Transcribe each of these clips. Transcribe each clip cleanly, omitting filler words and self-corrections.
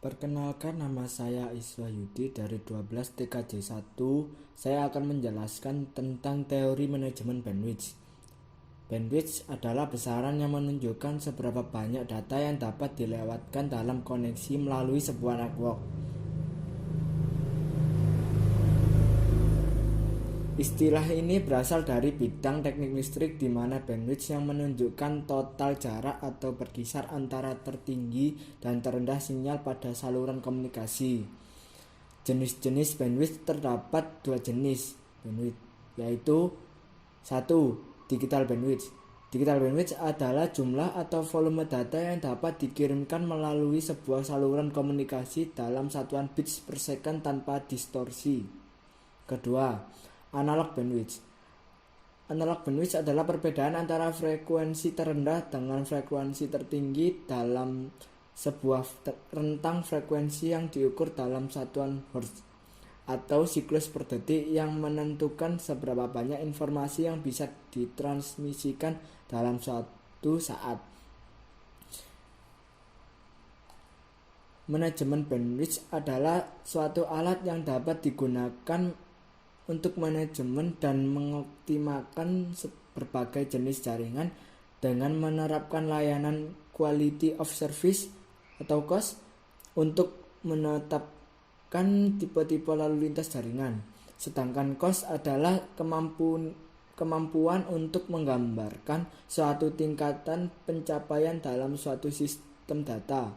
Perkenalkan, nama saya Iswa Yudi dari 12 TKJ 1. Saya akan menjelaskan tentang teori manajemen bandwidth. Bandwidth adalah besaran yang menunjukkan seberapa banyak data yang dapat dilewatkan dalam koneksi melalui sebuah network. Istilah ini berasal dari bidang teknik listrik, di mana bandwidth yang menunjukkan total jarak atau berkisar antara tertinggi dan terendah sinyal pada saluran komunikasi. Jenis-jenis bandwidth terdapat dua jenis bandwidth, yaitu 1. Digital bandwidth. Digital bandwidth adalah jumlah atau volume data yang dapat dikirimkan melalui sebuah saluran komunikasi dalam satuan bits per second tanpa distorsi. Kedua, analog bandwidth. Analog bandwidth adalah perbedaan antara frekuensi terendah dengan frekuensi tertinggi dalam sebuah rentang frekuensi yang diukur dalam satuan hertz atau siklus per detik, yang menentukan seberapa banyak informasi yang bisa ditransmisikan dalam suatu saat. Manajemen bandwidth adalah suatu alat yang dapat digunakan untuk manajemen dan mengoptimalkan berbagai jenis jaringan dengan menerapkan layanan quality of service atau COS untuk menetapkan tipe-tipe lalu lintas jaringan. Sedangkan COS adalah kemampuan untuk menggambarkan suatu tingkatan pencapaian dalam suatu sistem data.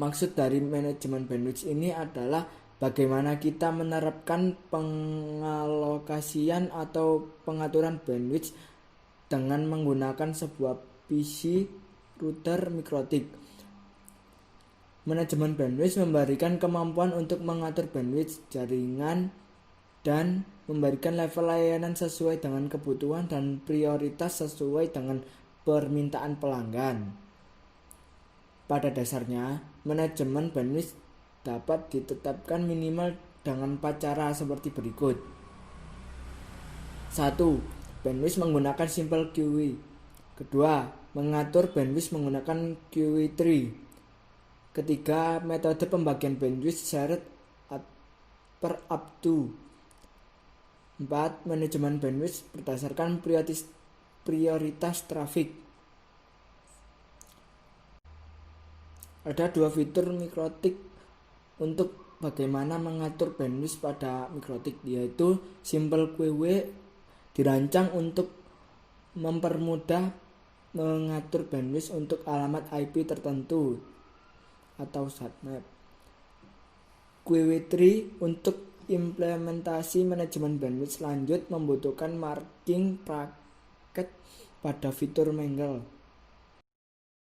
Maksud dari manajemen bandwidth ini adalah bagaimana kita menerapkan pengalokasian atau pengaturan bandwidth dengan menggunakan sebuah PC router mikrotik. Manajemen bandwidth memberikan kemampuan untuk mengatur bandwidth jaringan dan memberikan level layanan sesuai dengan kebutuhan dan prioritas sesuai dengan permintaan pelanggan. Pada dasarnya, manajemen bandwidth dapat ditetapkan minimal dengan 4 cara seperti berikut. 1. Bandwidth menggunakan simple queue. Kedua, mengatur bandwidth menggunakan queue tree. Ketiga, metode pembagian bandwidth shared per up to. 4. Manajemen bandwidth berdasarkan prioritas trafik. Ada dua fitur mikrotik untuk bagaimana mengatur bandwidth pada mikrotik, yaitu simple queue dirancang untuk mempermudah mengatur bandwidth untuk alamat IP tertentu atau subnet. Queue tree untuk implementasi manajemen bandwidth lanjut membutuhkan marking paket pada fitur mangle.